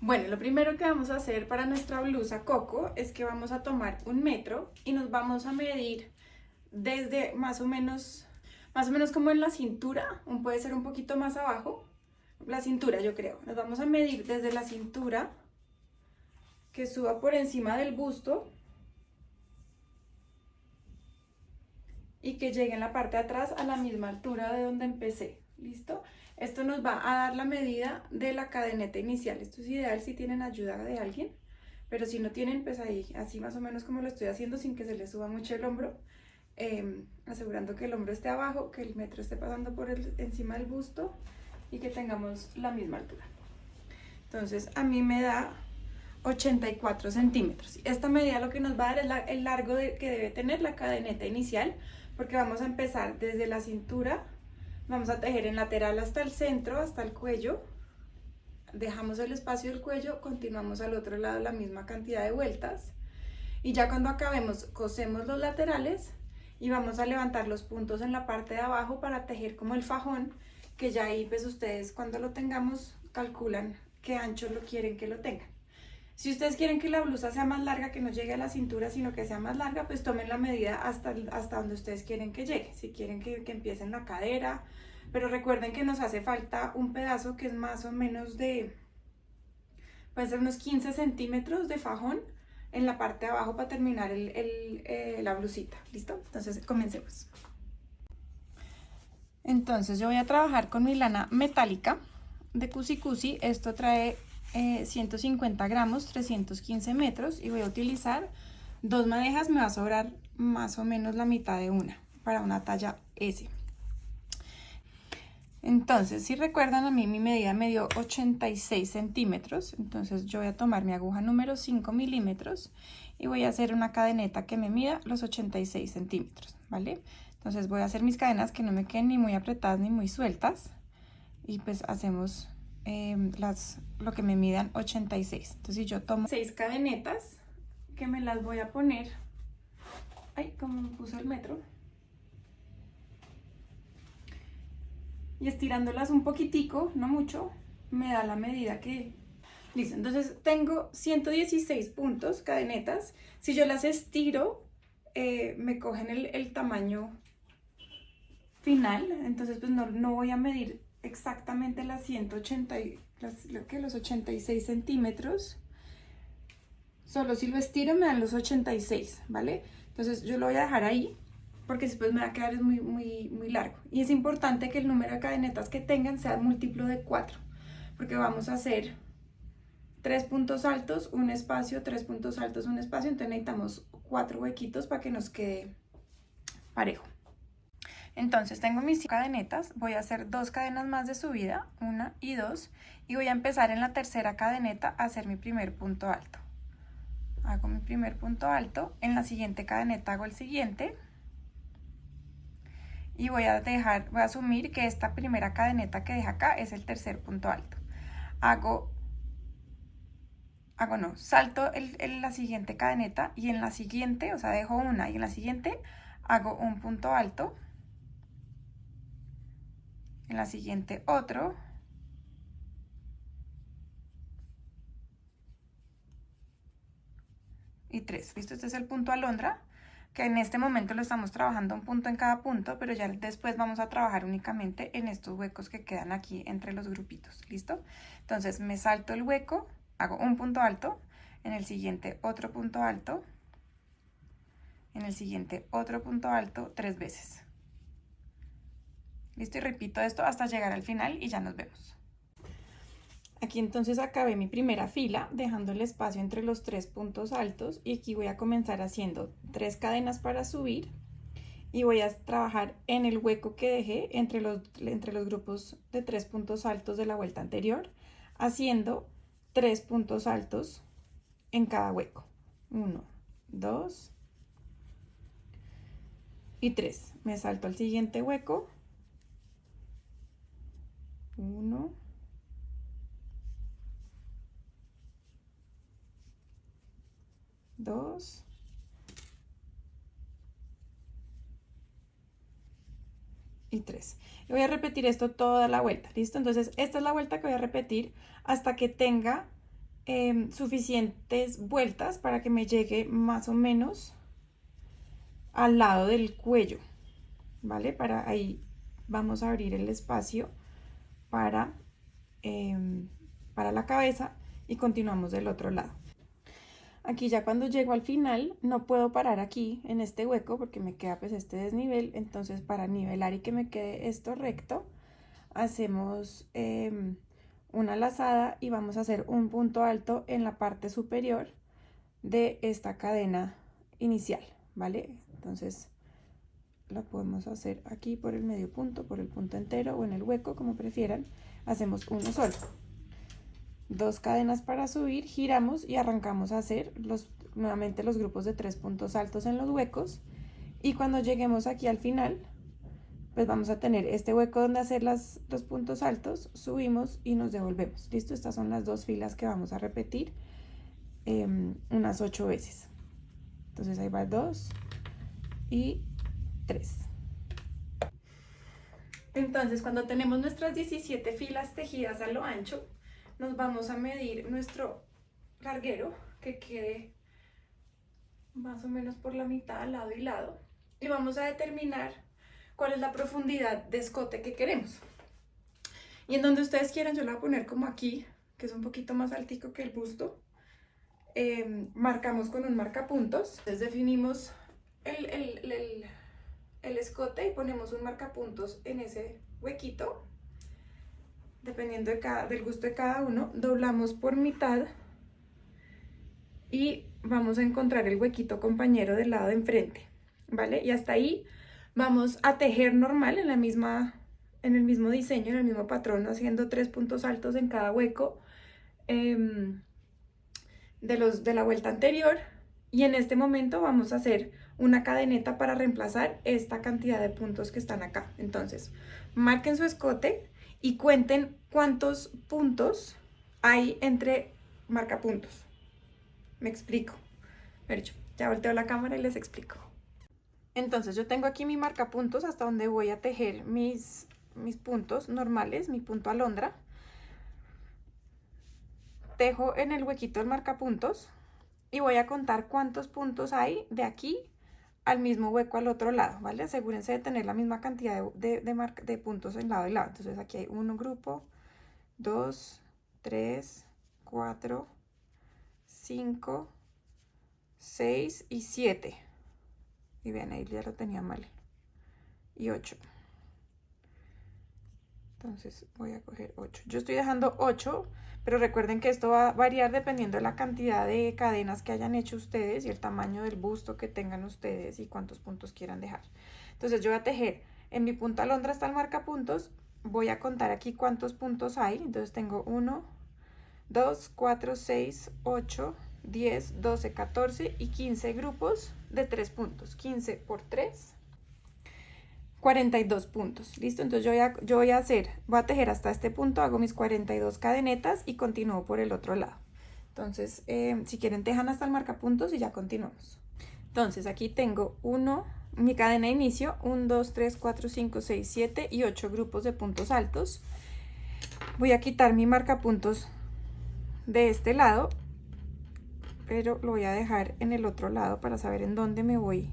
Bueno, lo primero que vamos a hacer para nuestra blusa Coco es que vamos a tomar 1 metro y nos vamos a medir desde más o menos como en la cintura, puede ser un poquito más abajo, la cintura yo creo. Nos vamos a medir desde la cintura, que suba por encima del busto y que llegue en la parte de atrás a la misma altura de donde empecé. ¿Listo? Esto nos va a dar la medida de la cadeneta inicial. Esto es ideal si tienen ayuda de alguien, pero si no tienen, pues ahí, así más o menos como lo estoy haciendo, sin que se les suba mucho el hombro, asegurando que el hombro esté abajo, que el metro esté pasando por encima del busto y que tengamos la misma altura. Entonces a mí me da 84 centímetros. Esta medida lo que nos va a dar es el largo que debe tener la cadeneta inicial, porque vamos a empezar desde la cintura, vamos a tejer en lateral hasta el centro, hasta el cuello, dejamos el espacio del cuello, continuamos al otro lado la misma cantidad de vueltas y ya cuando acabemos cosemos los laterales y vamos a levantar los puntos en la parte de abajo para tejer como el fajón, que ya ahí pues ustedes cuando lo tengamos calculan qué ancho lo quieren que lo tengan. Si ustedes quieren que la blusa sea más larga, que no llegue a la cintura, sino que sea más larga, pues tomen la medida hasta donde ustedes quieren que llegue. Si quieren que empiece en la cadera, pero recuerden que nos hace falta un pedazo que es más o menos puede ser unos 15 centímetros de fajón en la parte de abajo para terminar la blusita. ¿Listo? Entonces comencemos. Entonces yo voy a trabajar con mi lana metálica de Cusi Cusi. Esto trae 150 gramos, 315 metros y voy a utilizar 2 madejas. Me va a sobrar más o menos la mitad de una para una talla S. Entonces, si recuerdan, a mí mi medida me dio 86 centímetros. Entonces yo voy a tomar mi aguja número 5 milímetros y voy a hacer una cadeneta que me mida los 86 centímetros, ¿vale? Entonces voy a hacer mis cadenas que no me queden ni muy apretadas ni muy sueltas y pues hacemos lo que me midan 86. Entonces yo tomo 6 cadenetas que me las voy a poner, ay, como me puse el metro, y estirándolas un poquitico, no mucho, me da la medida que... Listo, entonces tengo 116 puntos, cadenetas. Si yo las estiro, me cogen el tamaño final, entonces pues no voy a medir exactamente las 86 centímetros, solo si lo estiro me dan los 86, ¿vale? Entonces yo lo voy a dejar ahí porque después me va a quedar muy largo, y es importante que el número de cadenetas que tengan sea múltiplo de 4, porque vamos a hacer 3 puntos altos, un espacio, 3 puntos altos, un espacio, entonces necesitamos 4 huequitos para que nos quede parejo. Entonces tengo mis cadenetas, voy a hacer 2 cadenas más de subida, 1 y 2, y voy a empezar en la tercera cadeneta a hacer mi primer punto alto. Hago mi primer punto alto, en la siguiente cadeneta hago el siguiente, y voy a asumir que esta primera cadeneta que deja acá es el tercer punto alto. Salto la siguiente cadeneta y en la siguiente, o sea, dejo una y en la siguiente hago un punto alto, en la siguiente otro, y 3. ¿Listo? Este es el punto alondra, que en este momento lo estamos trabajando un punto en cada punto, pero ya después vamos a trabajar únicamente en estos huecos que quedan aquí entre los grupitos. ¿Listo? Entonces me salto el hueco, hago un punto alto, en el siguiente otro punto alto, en el siguiente otro punto alto 3 veces. ¿Listo? Y repito esto hasta llegar al final y ya nos vemos. Aquí entonces acabé mi primera fila dejando el espacio entre los 3 puntos altos, y aquí voy a comenzar haciendo 3 cadenas para subir y voy a trabajar en el hueco que dejé entre los grupos de 3 puntos altos de la vuelta anterior, haciendo 3 puntos altos en cada hueco. 1, 2 y 3. Me salto al siguiente hueco. 1, 2 y 3. Y voy a repetir esto toda la vuelta, ¿listo? Entonces esta es la vuelta que voy a repetir hasta que tenga suficientes vueltas para que me llegue más o menos al lado del cuello, ¿vale? Para ahí vamos a abrir el espacio para la cabeza y continuamos del otro lado. Aquí ya cuando llego al final no puedo parar aquí en este hueco porque me queda pues este desnivel, entonces para nivelar y que me quede esto recto hacemos una lazada y vamos a hacer un punto alto en la parte superior de esta cadena inicial, ¿vale? Entonces la podemos hacer aquí por el medio punto, por el punto entero o en el hueco, como prefieran. Hacemos uno solo, 2 cadenas para subir, giramos y arrancamos a hacer nuevamente los grupos de 3 puntos altos en los huecos, y cuando lleguemos aquí al final pues vamos a tener este hueco donde hacer los puntos altos, subimos y nos devolvemos. Listo, estas son las 2 filas que vamos a repetir unas 8 veces. Entonces ahí va 2 y 3. Entonces cuando tenemos nuestras 17 filas tejidas a lo ancho, nos vamos a medir nuestro larguero que quede más o menos por la mitad, lado y lado, y vamos a determinar cuál es la profundidad de escote que queremos. Y en donde ustedes quieran, yo la voy a poner como aquí, que es un poquito más altico que el busto. Marcamos con un marcapuntos, entonces definimos el escote y ponemos un marcapuntos en ese huequito. Dependiendo del gusto de cada uno, doblamos por mitad y vamos a encontrar el huequito compañero del lado de enfrente, ¿vale? Y hasta ahí vamos a tejer normal en el mismo diseño, en el mismo patrón, haciendo 3 puntos altos en cada hueco de la vuelta anterior. Y en este momento vamos a hacer una cadeneta para reemplazar esta cantidad de puntos que están acá. Entonces, marquen su escote y cuenten cuántos puntos hay entre marcapuntos. Me explico. Ya volteo la cámara y les explico. Entonces yo tengo aquí mi marcapuntos hasta donde voy a tejer mis puntos normales, mi punto alondra. Tejo en el huequito del marcapuntos y voy a contar cuántos puntos hay de aquí al mismo hueco al otro lado, ¿vale? Asegúrense de tener la misma cantidad de puntos en lado y lado. Entonces aquí hay un grupo, 2, 3, 4, 5, 6 y 7. Y vean, ahí ya lo tenía mal. Y 8. Entonces voy a coger 8. Yo estoy dejando 8, pero recuerden que esto va a variar dependiendo de la cantidad de cadenas que hayan hecho ustedes y el tamaño del busto que tengan ustedes y cuántos puntos quieran dejar. Entonces yo voy a tejer en mi punta alondra hasta el marcapuntos. Voy a contar aquí cuántos puntos hay. Entonces tengo 1, 2, 4, 6, 8, 10, 12, 14 y 15 grupos de 3 puntos. 15 por 3. 42 puntos, ¿listo? Entonces yo voy a tejer hasta este punto, hago mis 42 cadenetas y continúo por el otro lado. Entonces, si quieren tejan hasta el marcapuntos y ya continuamos. Entonces aquí tengo mi cadena de inicio, 1, 2, 3, 4, 5, 6, 7 y 8 grupos de puntos altos. Voy a quitar mi marcapuntos de este lado, pero lo voy a dejar en el otro lado para saber en dónde me voy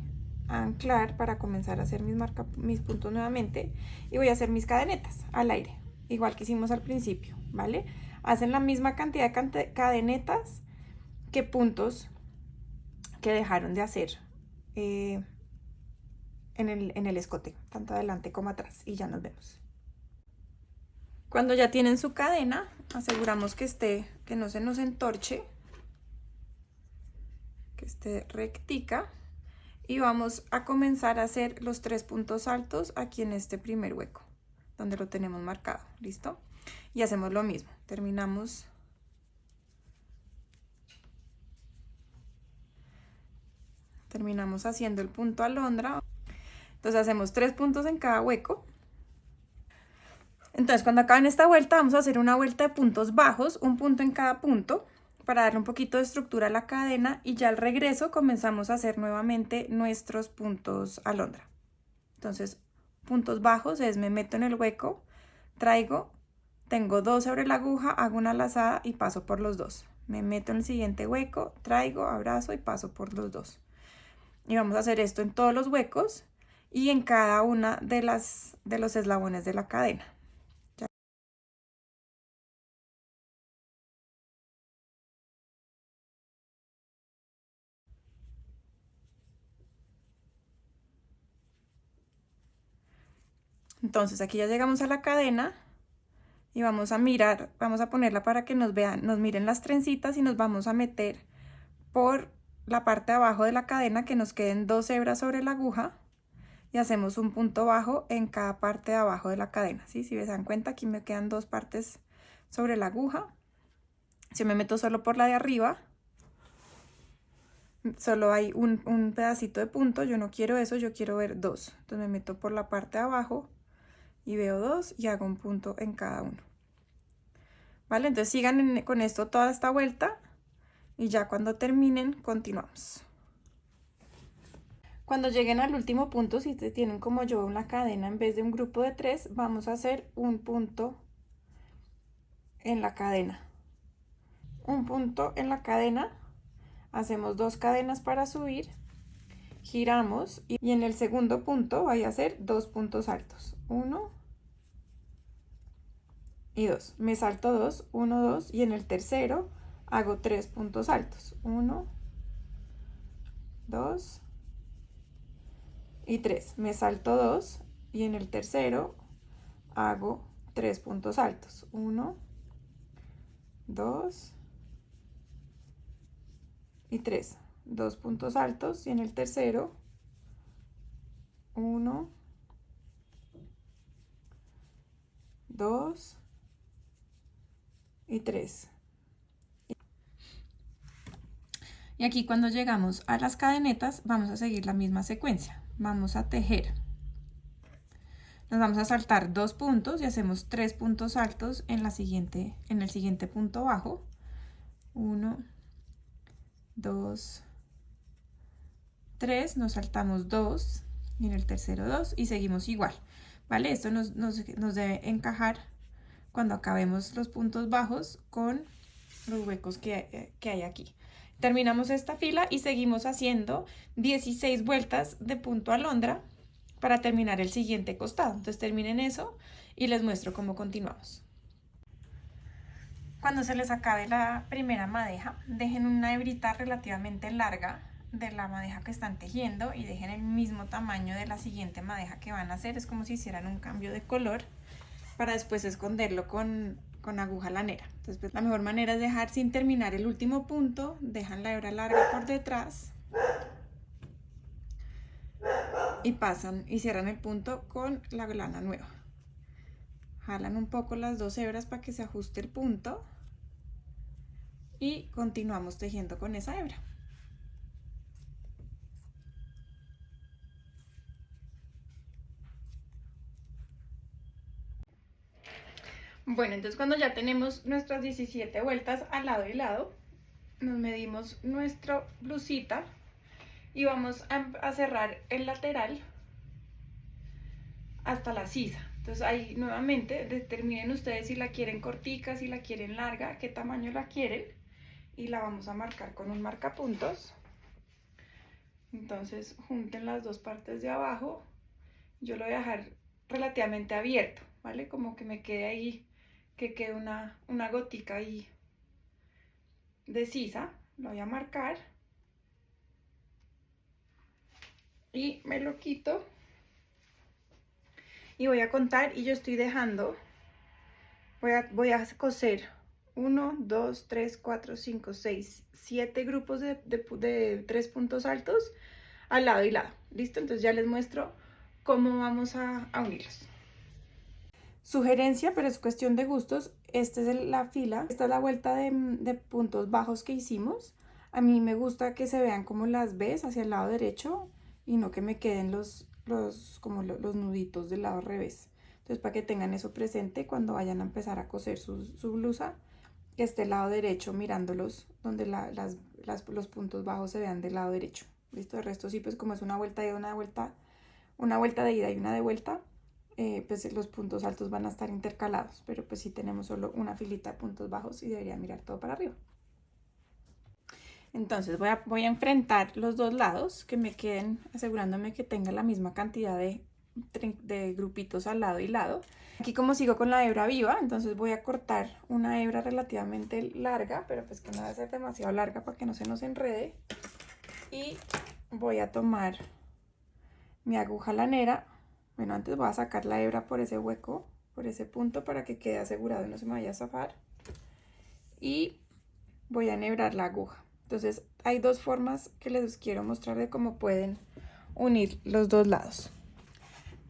a anclar para comenzar a hacer mis puntos nuevamente, y voy a hacer mis cadenetas al aire, igual que hicimos al principio, ¿vale? Hacen la misma cantidad de cadenetas que puntos que dejaron de hacer en el escote, tanto adelante como atrás, y ya nos vemos. Cuando ya tienen su cadena, aseguramos que no se nos entorche, que esté rectica. Y vamos a comenzar a hacer los 3 puntos altos aquí en este primer hueco, donde lo tenemos marcado, ¿listo? Y hacemos lo mismo, terminamos haciendo el punto alondra. Entonces hacemos 3 puntos en cada hueco. Entonces cuando acaben esta vuelta vamos a hacer una vuelta de puntos bajos, un punto en cada punto, para darle un poquito de estructura a la cadena, y ya al regreso comenzamos a hacer nuevamente nuestros puntos alondra. Entonces, puntos bajos es me meto en el hueco, traigo, tengo 2 sobre la aguja, hago una lazada y paso por los 2. Me meto en el siguiente hueco, traigo, abrazo y paso por los dos. Y vamos a hacer esto en todos los huecos y en cada una de los eslabones de la cadena. Entonces aquí ya llegamos a la cadena y vamos a mirar, vamos a ponerla para que nos vean, nos miren las trencitas y nos vamos a meter por la parte de abajo de la cadena, que nos queden 2 hebras sobre la aguja y hacemos un punto bajo en cada parte de abajo de la cadena, ¿sí? Si se dan cuenta, aquí me quedan 2 partes sobre la aguja. Si me meto solo por la de arriba, solo hay un pedacito de punto, yo no quiero eso, yo quiero ver 2. Entonces me meto por la parte de abajo y veo 2 y hago un punto en cada uno. ¿Vale? Entonces sigan con esto toda esta vuelta y ya cuando terminen continuamos. Cuando lleguen al último punto, si tienen como yo una cadena en vez de un grupo de 3, vamos a hacer un punto en la cadena. Un punto en la cadena, hacemos 2 cadenas para subir, giramos y en el segundo punto voy a hacer 2 puntos altos. 1 y 2. Me salto 2, 1, 2 y en el tercero hago 3 puntos altos. 1, 2 y 3. Me salto 2 y en el tercero hago 3 puntos altos. 1, 2 y 3. 2 puntos altos y en el tercero 1, 2 y 3. Y aquí cuando llegamos a las cadenetas vamos a seguir la misma secuencia. Vamos a tejer. Nos vamos a saltar 2 puntos y hacemos 3 puntos altos en el siguiente punto bajo. 1, 2, 3, nos saltamos 2 y en el tercero 2 y seguimos igual. ¿Vale? Esto nos debe encajar cuando acabemos los puntos bajos con los huecos que hay aquí. Terminamos esta fila y seguimos haciendo 16 vueltas de punto alondra para terminar el siguiente costado. Entonces terminen eso y les muestro cómo continuamos. Cuando se les acabe la primera madeja, dejen una hebrita relativamente larga de la madeja que están tejiendo y dejen el mismo tamaño de la siguiente madeja que van a hacer. Es como si hicieran un cambio de color para después esconderlo con aguja lanera. Entonces pues, la mejor manera es dejar sin terminar el último punto, dejan la hebra larga por detrás y pasan y cierran el punto con la lana nueva. Jalan un poco las 2 hebras para que se ajuste el punto y continuamos tejiendo con esa hebra. Bueno, entonces cuando ya tenemos nuestras 17 vueltas al lado y lado, nos medimos nuestra blusita y vamos a cerrar el lateral hasta la sisa. Entonces ahí nuevamente determinen ustedes si la quieren cortica, si la quieren larga, qué tamaño la quieren y la vamos a marcar con un marcapuntos. Entonces junten las 2 partes de abajo, yo lo voy a dejar relativamente abierto, ¿vale? Como que me quede ahí, que quede una gotica ahí de sisa, lo voy a marcar y me lo quito y voy a contar y yo estoy dejando, voy a coser 1, 2, 3, 4, 5, 6, 7 grupos de 3 puntos altos al lado y lado, ¿listo? Entonces ya les muestro cómo vamos a unirlos. Sugerencia, pero es cuestión de gustos, esta es la fila, esta es la vuelta de puntos bajos que hicimos. A mí me gusta que se vean como las B's hacia el lado derecho y no que me queden los nuditos del lado revés. Entonces para que tengan eso presente cuando vayan a empezar a coser su blusa, que esté el lado derecho mirándolos, donde los puntos bajos se vean del lado derecho. ¿Listo? El resto sí, pues como es una vuelta de una vuelta de ida y una de vuelta, pues los puntos altos van a estar intercalados, pero pues sí tenemos solo una filita de puntos bajos y debería mirar todo para arriba. Entonces voy a enfrentar los dos lados, que me queden, asegurándome que tenga la misma cantidad de grupitos al lado y lado. Aquí como sigo con la hebra viva, entonces voy a cortar una hebra relativamente larga, pero pues que no debe ser demasiado larga para que no se nos enrede. Y voy a tomar mi aguja lanera. Bueno, antes voy a sacar la hebra por ese hueco, por ese punto, para que quede asegurado y no se me vaya a zafar. Y voy a enhebrar la aguja. Entonces hay dos formas que les quiero mostrar de cómo pueden unir los dos lados.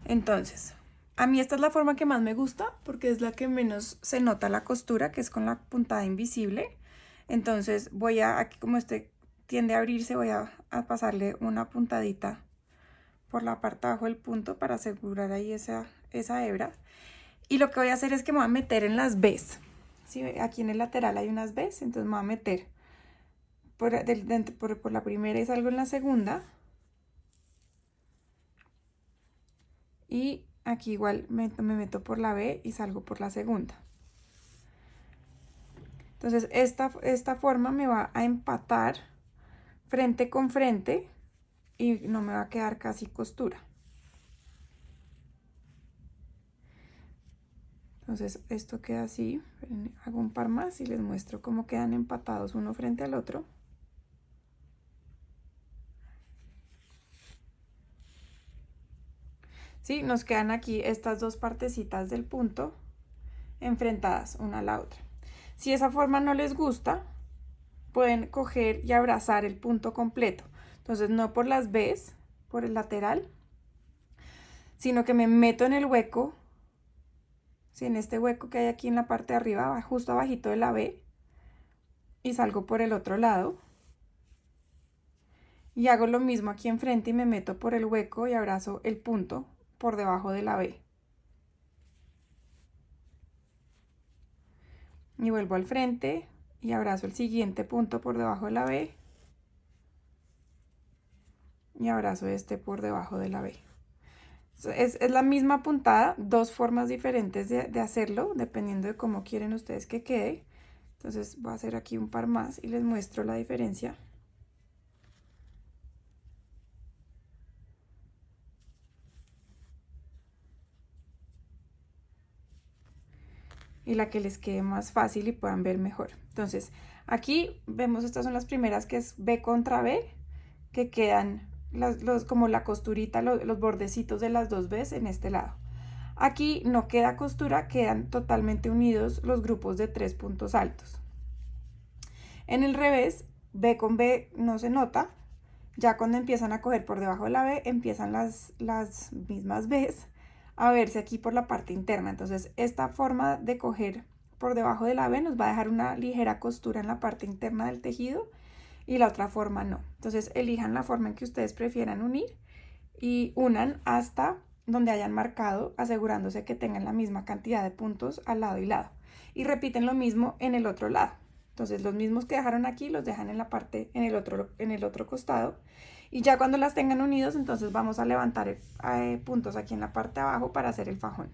Entonces, a mí esta es la forma que más me gusta porque es la que menos se nota la costura, que es con la puntada invisible. Entonces voy a, aquí como este tiende a abrirse, voy a pasarle una puntadita por la parte de abajo del punto para asegurar ahí esa hebra. Y lo que voy a hacer es que me voy a meter en las B's. ¿Sí? Aquí en el lateral hay unas B's, entonces me voy a meter por la primera y salgo en la segunda. Y aquí igual me meto por la B y salgo por la segunda. Entonces esta forma me va a empatar frente con frente y no me va a quedar casi costura. Entonces esto queda así. Hago un par más y les muestro cómo quedan empatados uno frente al otro. ¿Sí? Nos quedan aquí estas dos partecitas del punto enfrentadas una a la otra. Si esa forma no les gusta, pueden coger y abrazar el punto completo. Entonces no por las B's, por el lateral, sino que me meto en el hueco, ¿sí? En este hueco que hay aquí en la parte de arriba, justo abajito de la B, y salgo por el otro lado. Y hago lo mismo aquí enfrente y me meto por el hueco y abrazo el punto por debajo de la B. Y vuelvo al frente y abrazo el siguiente punto por debajo de la B. Y abrazo este por debajo de la B. Es la misma puntada, dos formas diferentes de hacerlo, dependiendo de cómo quieren ustedes que quede. Entonces voy a hacer aquí un par más y les muestro la diferencia. Y la que les quede más fácil y puedan ver mejor. Entonces aquí vemos, estas son las primeras, que es B contra B, que quedan como la costurita, los bordecitos de las dos B's en este lado. Aquí no queda costura, quedan totalmente unidos los grupos de 3 puntos altos. En el revés, B con B no se nota. Ya cuando empiezan a coger por debajo de la B, empiezan las mismas B's a verse aquí por la parte interna. Entonces esta forma de coger por debajo de la B nos va a dejar una ligera costura en la parte interna del tejido y la otra forma no. Entonces elijan la forma en que ustedes prefieran unir y unan hasta donde hayan marcado, asegurándose que tengan la misma cantidad de puntos al lado y lado. Y repiten lo mismo en el otro lado. Entonces los mismos que dejaron aquí los dejan en la parte, en el otro costado. Y ya cuando las tengan unidos, entonces vamos a levantar puntos aquí en la parte de abajo para hacer el fajón.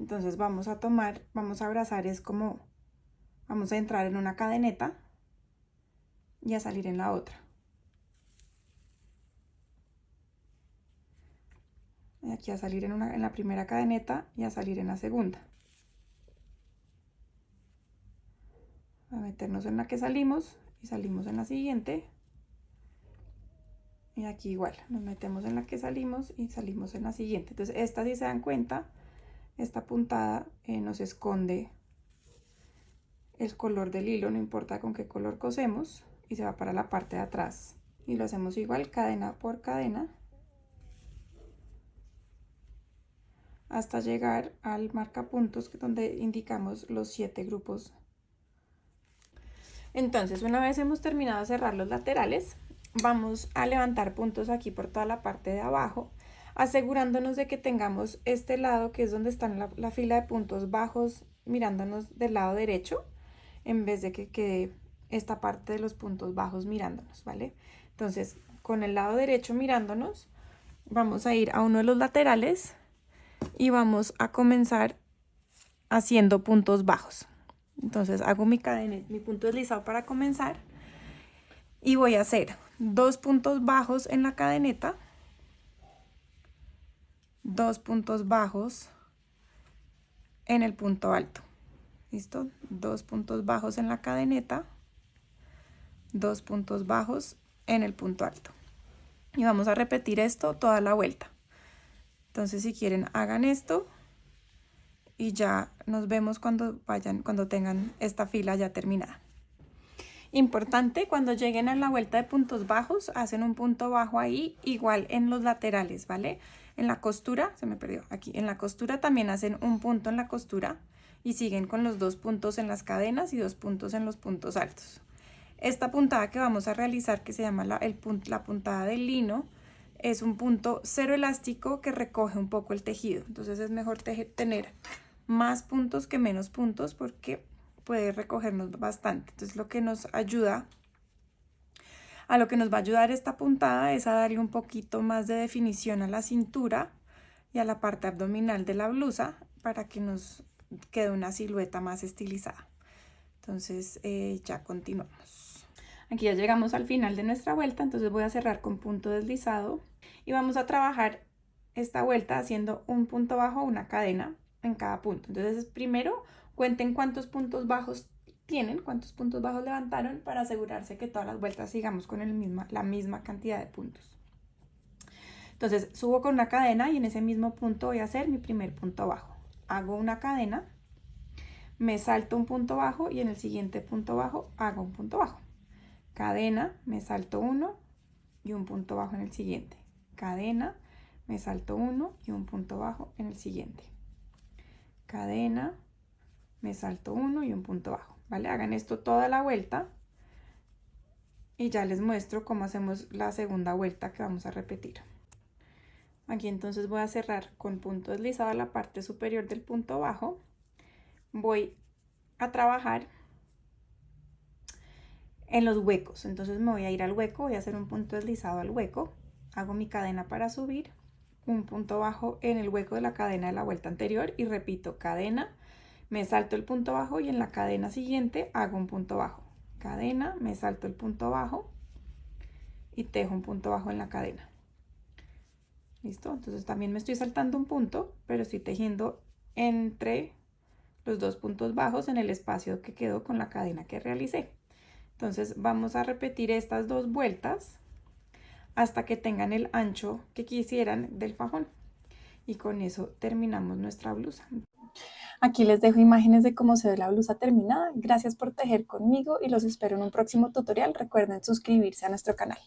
Entonces vamos a abrazar, es como, vamos a entrar en una cadeneta y a salir en la otra. Y aquí a salir en la primera cadeneta y a salir en la segunda. A meternos en la que salimos y salimos en la siguiente. Y aquí igual, nos metemos en la que salimos y salimos en la siguiente. Entonces esta, si se dan cuenta, esta puntada nos esconde el color del hilo, no importa con qué color cosemos, y se va para la parte de atrás. Y lo hacemos igual, cadena por cadena, hasta llegar al marcapuntos donde indicamos los 7 grupos. Entonces, una vez hemos terminado de cerrar los laterales, vamos a levantar puntos aquí por toda la parte de abajo, asegurándonos de que tengamos este lado, que es donde están la fila de puntos bajos, mirándonos del lado derecho, en vez de que quede esta parte de los puntos bajos mirándonos, ¿vale? Entonces, con el lado derecho mirándonos, vamos a ir a uno de los laterales y vamos a comenzar haciendo puntos bajos. Entonces hago mi punto deslizado para comenzar y voy a hacer 2 puntos bajos en la cadeneta, 2 puntos bajos en el punto alto. ¿Listo? 2 puntos bajos en la cadeneta, 2 puntos bajos en el punto alto. Y vamos a repetir esto toda la vuelta. Entonces, si quieren, hagan esto y ya nos vemos cuando tengan esta fila ya terminada. Importante, cuando lleguen a la vuelta de puntos bajos, hacen un punto bajo ahí, igual en los laterales, ¿vale? En la costura, se me perdió aquí, en la costura también hacen un punto en la costura y siguen con los 2 puntos en las cadenas y 2 puntos en los puntos altos. Esta puntada que vamos a realizar, que se llama la puntada del lino, es un punto cero elástico que recoge un poco el tejido. Entonces es mejor tener más puntos que menos puntos porque puede recogernos bastante. Entonces lo que nos va a ayudar esta puntada es a darle un poquito más de definición a la cintura y a la parte abdominal de la blusa para que nos quede una silueta más estilizada. Entonces ya continuamos. Aquí ya llegamos al final de nuestra vuelta, entonces voy a cerrar con punto deslizado y vamos a trabajar esta vuelta haciendo un punto bajo, una cadena en cada punto. Entonces primero cuenten cuántos puntos bajos tienen, cuántos puntos bajos levantaron para asegurarse que todas las vueltas sigamos con la misma cantidad de puntos. Entonces subo con una cadena y en ese mismo punto voy a hacer mi primer punto bajo. Hago una cadena, me salto un punto bajo y en el siguiente punto bajo hago un punto bajo. Cadena, me salto uno y un punto bajo en el siguiente. Cadena, me salto uno y un punto bajo en el siguiente. Cadena, me salto uno y un punto bajo, ¿vale? Hagan esto toda la vuelta y ya les muestro cómo hacemos la segunda vuelta que vamos a repetir. Aquí entonces voy a cerrar con punto deslizado la parte superior del punto bajo. Voy a trabajar en los huecos, entonces me voy a ir al hueco, voy a hacer un punto deslizado al hueco, hago mi cadena para subir, un punto bajo en el hueco de la cadena de la vuelta anterior y repito cadena, me salto el punto bajo y en la cadena siguiente hago un punto bajo, cadena, me salto el punto bajo y tejo un punto bajo en la cadena. ¿Listo? Entonces también me estoy saltando un punto, pero estoy tejiendo entre los 2 puntos bajos en el espacio que quedó con la cadena que realicé. Entonces vamos a repetir estas 2 vueltas hasta que tengan el ancho que quisieran del fajón. Y con eso terminamos nuestra blusa. Aquí les dejo imágenes de cómo se ve la blusa terminada. Gracias por tejer conmigo y los espero en un próximo tutorial. Recuerden suscribirse a nuestro canal.